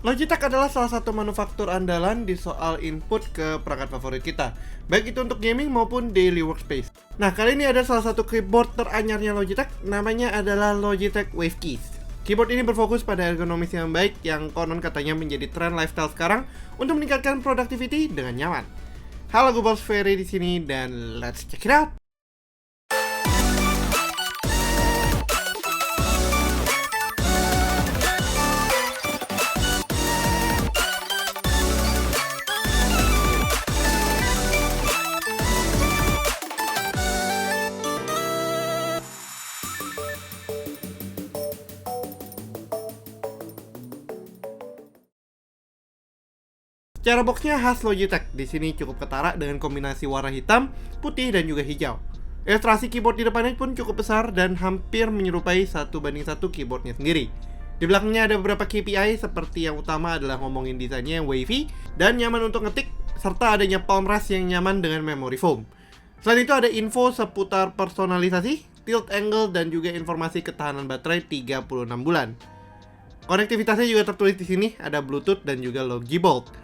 Logitech adalah salah satu manufaktur andalan di soal input ke perangkat favorit kita, baik itu untuk gaming maupun daily workspace. Nah, kali ini ada salah satu keyboard teranyarnya Logitech, namanya adalah Logitech Wave Keys. Keyboard ini berfokus pada ergonomis yang baik yang konon katanya menjadi tren lifestyle sekarang untuk meningkatkan productivity dengan nyaman. Halo, gue Bos Ferry di sini dan let's check it out. Cara boxnya khas Logitech, di sini cukup ketara dengan kombinasi warna hitam, putih, dan juga hijau. Ilustrasi keyboard di depannya pun cukup besar dan hampir menyerupai 1:1 keyboardnya sendiri. Di belakangnya ada beberapa KPI seperti yang utama adalah ngomongin desainnya yang wavy dan nyaman untuk ngetik, serta adanya palm rest yang nyaman dengan memory foam. Selain itu ada info seputar personalisasi, tilt angle, dan juga informasi ketahanan baterai 36 bulan. Konektivitasnya juga tertulis di sini, ada Bluetooth dan juga Logibolt.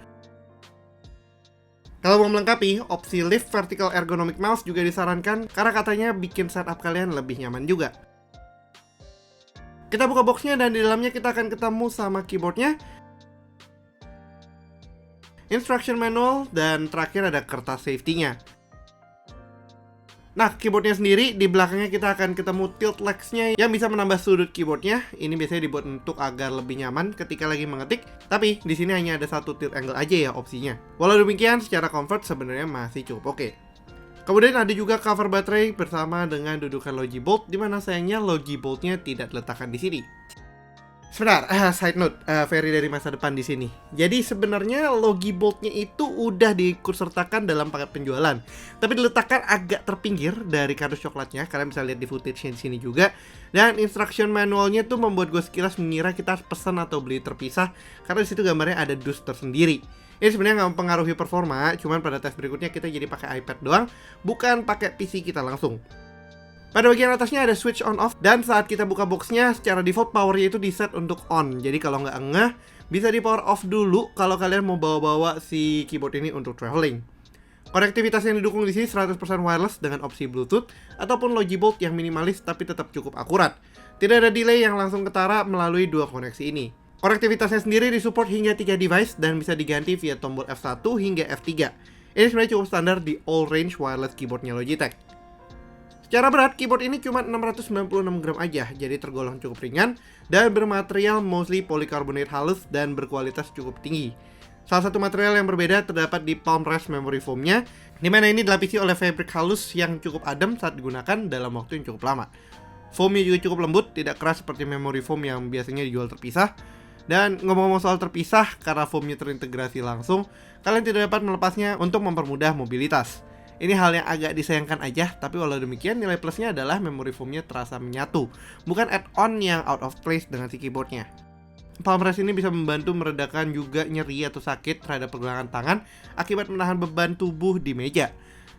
Kalau mau melengkapi, opsi Lift Vertical Ergonomic Mouse juga disarankan karena katanya bikin setup kalian lebih nyaman juga. Kita buka boxnya dan di dalamnya kita akan ketemu sama keyboardnya, instruction manual, dan terakhir ada kertas safety-nya. Nah, keyboardnya sendiri, di belakangnya kita akan ketemu tilt legs-nya yang bisa menambah sudut keyboardnya. Ini biasanya dibuat untuk agar lebih nyaman ketika lagi mengetik. Tapi, di sini hanya ada satu tilt angle aja ya opsinya. Walau demikian, secara comfort sebenarnya masih cukup oke. Kemudian ada juga cover baterai bersama dengan dudukan Logibolt, di mana sayangnya Logibolt-nya tidak diletakkan di sini. Sebentar, side note, Ferry dari masa depan di sini. Jadi sebenarnya Logibolt-nya itu udah diikutsertakan dalam paket penjualan, tapi diletakkan agak terpinggir dari kardus coklatnya. Kalian bisa lihat di footage-nya di sini juga. Dan instruction manualnya tuh membuat gue sekilas mengira kita harus pesan atau beli terpisah, karena di situ gambarnya ada dus tersendiri. Ini sebenarnya nggak mempengaruhi performa, cuman pada tes berikutnya kita jadi pakai iPad doang, bukan pakai PC kita langsung. Pada bagian atasnya ada switch on off, dan saat kita buka boxnya secara default powernya itu di set untuk on. Jadi kalau nggak ngeh, bisa di power off dulu kalau kalian mau bawa-bawa si keyboard ini untuk traveling. Konektivitas yang didukung di sini 100% wireless dengan opsi Bluetooth ataupun Logibolt yang minimalis tapi tetap cukup akurat. Tidak ada delay yang langsung ketara melalui dua koneksi ini. Konektivitasnya sendiri disupport hingga 3 device dan bisa diganti via tombol F1 hingga F3. Ini sebenarnya cukup standar di all range wireless keyboardnya Logitech. Secara berat, keyboard ini cuma 696 gram aja, jadi tergolong cukup ringan dan bermaterial mostly polycarbonate halus dan berkualitas cukup tinggi. Salah satu material yang berbeda terdapat di palm rest memory foam-nya, dimana ini dilapisi oleh fabric halus yang cukup adem saat digunakan dalam waktu yang cukup lama. Foamnya juga cukup lembut, tidak keras seperti memory foam yang biasanya dijual terpisah. Dan ngomong-ngomong soal terpisah, karena foamnya terintegrasi langsung, kalian tidak dapat melepasnya untuk mempermudah mobilitas. Ini hal yang agak disayangkan aja, tapi walau demikian nilai plusnya adalah memory foam-nya terasa menyatu, bukan add-on yang out of place dengan si keyboardnya. Palm rest ini bisa membantu meredakan juga nyeri atau sakit terhadap pergelangan tangan akibat menahan beban tubuh di meja.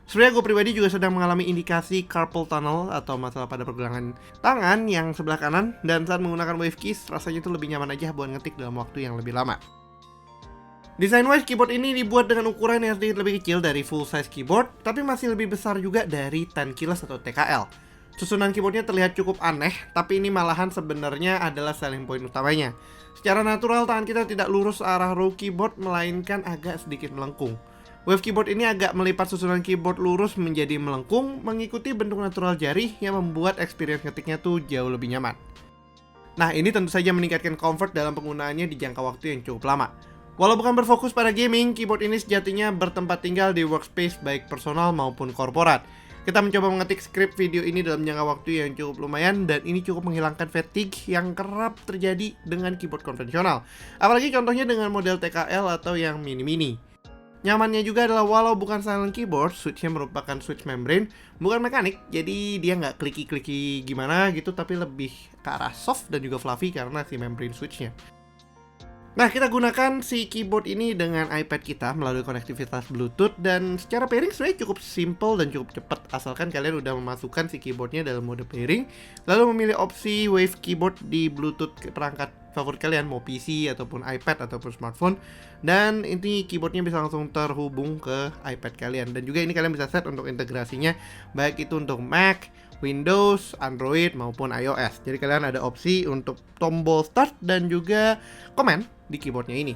Sebenarnya gue pribadi juga sedang mengalami indikasi carpal tunnel atau masalah pada pergelangan tangan yang sebelah kanan, dan saat menggunakan Wave Keys rasanya itu lebih nyaman aja buat ngetik dalam waktu yang lebih lama. Desain-wise, keyboard ini dibuat dengan ukuran yang sedikit lebih kecil dari full-size keyboard, tapi masih lebih besar juga dari 10 keyless atau TKL. Susunan keyboardnya terlihat cukup aneh, tapi ini malahan sebenarnya adalah selling point utamanya. Secara natural, tangan kita tidak lurus arah row keyboard, melainkan agak sedikit melengkung. Wave keyboard ini agak melipat susunan keyboard lurus menjadi melengkung, mengikuti bentuk natural jari yang membuat experience ngetiknya tuh jauh lebih nyaman. Nah, ini tentu saja meningkatkan comfort dalam penggunaannya di jangka waktu yang cukup lama. Walau bukan berfokus pada gaming, keyboard ini sejatinya bertempat tinggal di workspace baik personal maupun korporat. Kita mencoba mengetik skrip video ini dalam jangka waktu yang cukup lumayan, dan ini cukup menghilangkan fatigue yang kerap terjadi dengan keyboard konvensional. Apalagi contohnya dengan model TKL atau yang mini-mini. Nyamannya juga adalah walau bukan silent keyboard, switch-nya merupakan switch membrane, bukan mekanik, jadi dia nggak kliki-kliki gimana gitu, tapi lebih ke arah soft dan juga fluffy karena si membrane switch-nya. Nah, kita gunakan si keyboard ini dengan iPad kita melalui konektivitas Bluetooth, dan secara pairing sebenarnya cukup simple dan cukup cepat asalkan kalian udah memasukkan si keyboardnya dalam mode pairing, lalu memilih opsi Wave Keyboard di Bluetooth ke perangkat favorit kalian, mau PC ataupun iPad ataupun smartphone, dan ini keyboardnya bisa langsung terhubung ke iPad kalian. Dan juga ini kalian bisa set untuk integrasinya, baik itu untuk Mac, Windows, Android maupun iOS. Jadi kalian ada opsi untuk tombol start dan juga command di keyboardnya ini.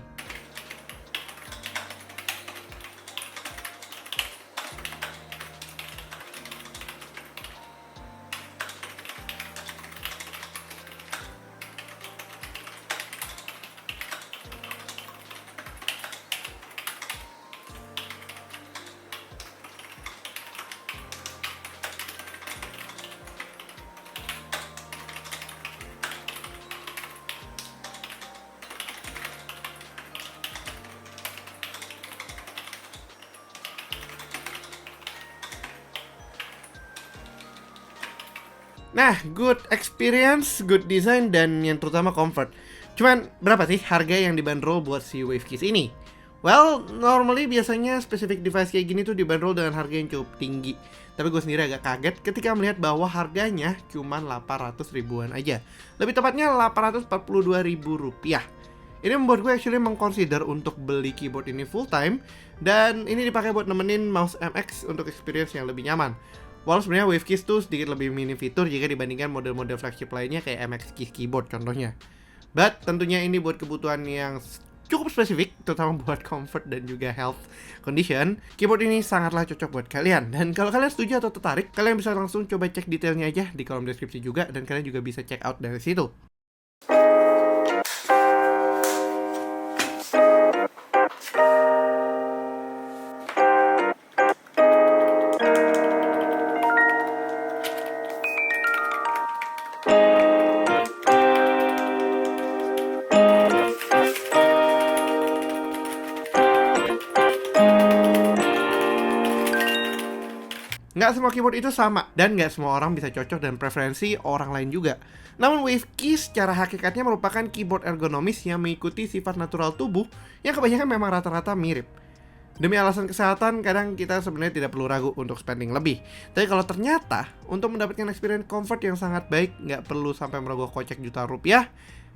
Nah, good experience, good design, dan yang terutama comfort. Cuman, berapa sih harga yang dibanderol buat si Wave Keys ini? Well, normally biasanya specific device kayak gini tuh dibanderol dengan harga yang cukup tinggi. Tapi gue sendiri agak kaget ketika melihat bahwa harganya cuma 800 ribuan aja. Lebih tepatnya 842 ribu rupiah. Ini membuat gue actually mengconsider untuk beli keyboard ini full time, dan ini dipakai buat nemenin mouse MX untuk experience yang lebih nyaman. Walau sebenarnya Wave Keys tuh sedikit lebih minim fitur jika dibandingkan model-model flagship lainnya kayak MX Keys Keyboard contohnya. But tentunya ini buat kebutuhan yang cukup spesifik, terutama buat comfort dan juga health condition. Keyboard ini sangatlah cocok buat kalian. Dan kalau kalian setuju atau tertarik, kalian bisa langsung coba cek detailnya aja di kolom deskripsi juga, dan kalian juga bisa check out dari situ. Nggak semua keyboard itu sama, dan nggak semua orang bisa cocok dan preferensi orang lain juga. Namun Wave Keys secara hakikatnya merupakan keyboard ergonomis yang mengikuti sifat natural tubuh yang kebanyakan memang rata-rata mirip. Demi alasan kesehatan, kadang kita sebenarnya tidak perlu ragu untuk spending lebih. Tapi kalau ternyata untuk mendapatkan experience comfort yang sangat baik, nggak perlu sampai merogoh kocek jutaan rupiah,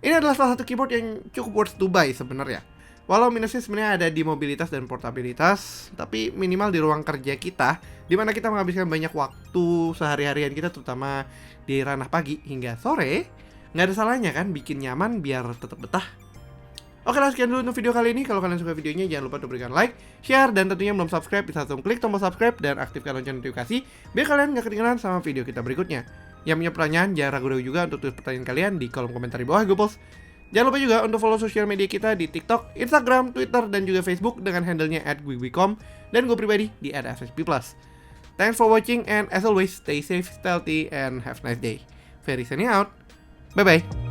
ini adalah salah satu keyboard yang cukup worth to buy sebenarnya. Walau minusnya sebenarnya ada di mobilitas dan portabilitas, tapi minimal di ruang kerja kita, di mana kita menghabiskan banyak waktu sehari-harian kita, terutama di ranah pagi hingga sore, nggak ada salahnya kan bikin nyaman biar tetap betah. Oke lah, sekian dulu untuk video kali ini. Kalau kalian suka videonya, jangan lupa untuk berikan like, share, dan tentunya belum subscribe, bisa langsung klik tombol subscribe dan aktifkan lonceng notifikasi biar kalian nggak ketinggalan sama video kita berikutnya. Yang punya pertanyaan, jangan ragu-ragu juga untuk tulis pertanyaan kalian di kolom komentar di bawah Gopals. Jangan lupa juga untuk follow sosial media kita di TikTok, Instagram, Twitter, dan juga Facebook dengan handle-nya @gwigwicom, dan gue pribadi di @ssp+. Thanks for watching, and as always, stay safe, stay healthy, and have a nice day. Ferry signing out. Bye-bye.